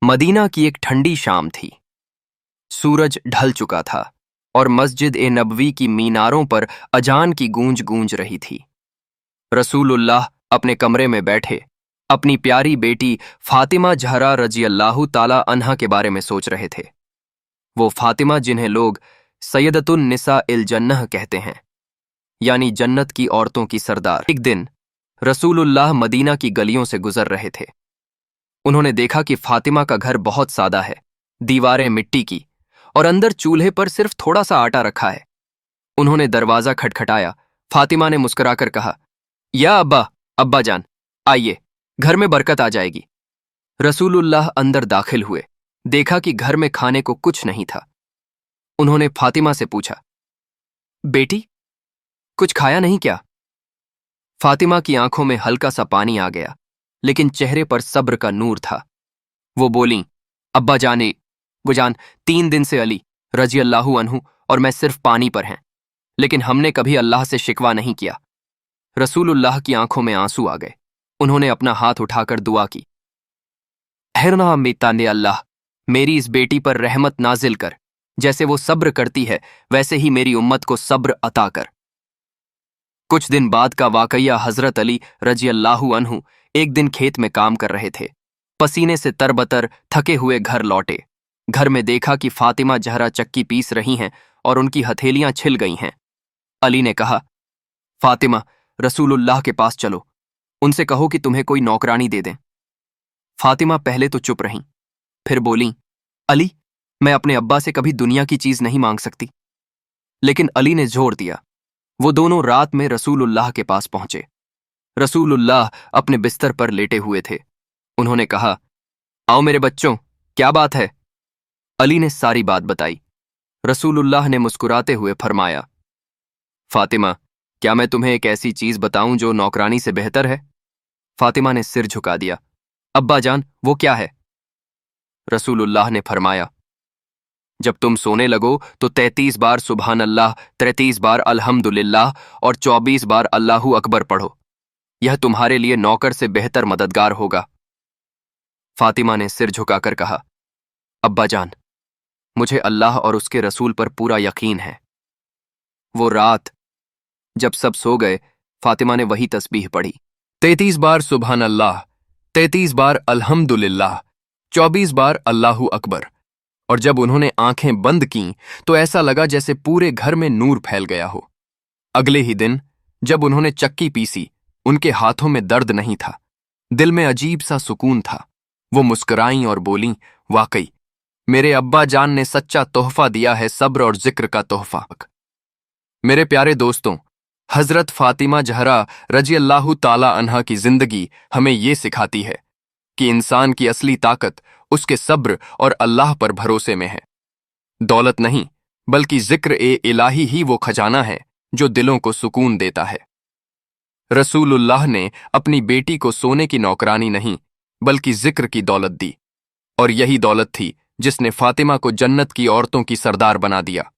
Medina की एक ठंडी शाम थी। सूरज ढल चुका था और मस्जिद ए नबवी की मीनारों पर अजान की गूंज गूंज रही थी। रसूलुल्लाह अपने कमरे में बैठे अपनी प्यारी बेटी फातिमा ज़हरा रजी अल्लाह ताला अन्हा के बारे में सोच रहे थे। वो फातिमा जिन्हें लोग सैयदतुन निसा इल जन्नह कहते हैं, यानी जन्नत की औरतों की सरदार। एक दिन रसूलुल्लाह मदीना की गलियों से गुजर रहे थे। उन्होंने देखा कि फातिमा का घर बहुत सादा है, दीवारें मिट्टी की और अंदर चूल्हे पर सिर्फ थोड़ा सा आटा रखा है। उन्होंने दरवाजा खटखटाया। फातिमा ने मुस्कुराकर कहा, या अब्बा जान, आइए, घर में बरकत आ जाएगी। रसूलुल्लाह अंदर दाखिल हुए। देखा कि घर में खाने को कुछ नहीं था। उन्होंने फातिमा से पूछा, बेटी, कुछ खाया नहीं क्या? फातिमा की आंखों में हल्का सा पानी आ गया, लेकिन चेहरे पर सब्र का नूर था। वो बोलीं, अब्बा जाने, वो जान, 3 दिन से अली रजी अल्लाहु अन्हु और मैं सिर्फ पानी पर हैं, लेकिन हमने कभी अल्लाह से शिकवा नहीं किया। रसूलुल्लाह की आंखों में आंसू आ गए। उन्होंने अपना हाथ उठाकर दुआ की, हैरना मिताने अल्लाह, मेरी इस बेटी पर रहमत नाजिल कर। जैसे वो सब्र करती है वैसे ही मेरी उम्मत को सब्र अता कर। कुछ दिन बाद का वाकया, हजरत अली रजी अल्लाहु अन्हु एक दिन खेत में काम कर रहे थे। पसीने से तरबतर थके हुए घर लौटे। घर में देखा कि फातिमा ज़हरा चक्की पीस रही हैं और उनकी हथेलियां छिल गई हैं। अली ने कहा, फातिमा, रसूलुल्लाह के पास चलो, उनसे कहो कि तुम्हें कोई नौकरानी दे दें। फातिमा पहले तो चुप रहीं, फिर बोलीं, अली, मैं अपने अब्बा से कभी दुनिया की चीज नहीं मांग सकती। लेकिन अली ने जोर दिया। वो दोनों रात में रसूलुल्लाह के पास पहुंचे। रसूलुल्लाह अपने बिस्तर पर लेटे हुए थे। उन्होंने कहा, आओ मेरे बच्चों, क्या बात है? अली ने सारी बात बताई। रसूलुल्लाह ने मुस्कुराते हुए फरमाया, फातिमा, क्या मैं तुम्हें एक ऐसी चीज बताऊं जो नौकरानी से बेहतर है? फातिमा ने सिर झुका दिया। अब्बा जान, वो क्या है? रसूलुल्लाह ने फरमाया, जब तुम सोने लगो तो 33 बार सुबहान अल्लाह, 33 बार अल्हम्दुलिल्लाह और 24 बार अल्लाहु अकबर पढ़ो। यह तुम्हारे लिए नौकर से बेहतर मददगार होगा। फातिमा ने सिर झुकाकर कहा, अब्बा जान, मुझे अल्लाह और उसके रसूल पर पूरा यकीन है। वो रात जब सब सो गए, फातिमा ने वही तस्बीह पढ़ी, 33 बार सुबहान अल्लाह, 33 बार अल्हम्दुलिल्लाह, 24 बार अल्लाहु अकबर। और जब उन्होंने आंखें बंद कीं तो ऐसा लगा जैसे पूरे घर में नूर फैल गया हो। अगले ही दिन जब उन्होंने चक्की पीसी, उनके हाथों में दर्द नहीं था, दिल में अजीब सा सुकून था। वो मुस्कुराईं और बोलीं, वाकई मेरे अब्बा जान ने सच्चा तोहफा दिया है, सब्र और जिक्र का तोहफा। मेरे प्यारे दोस्तों, हजरत फातिमा ज़हरा रजी अल्लाहु ताला अन्हा की जिंदगी हमें ये सिखाती है कि इंसान की असली ताकत उसके सब्र और अल्लाह पर भरोसे में है। दौलत नहीं, बल्कि जिक्र ए इलाही ही वो खजाना है जो दिलों को सुकून देता है। रसूलुल्लाह ने अपनी बेटी को सोने की नौकरानी नहीं, बल्कि जिक्र की दौलत दी, और यही दौलत थी जिसने फातिमा को जन्नत की औरतों की सरदार बना दिया।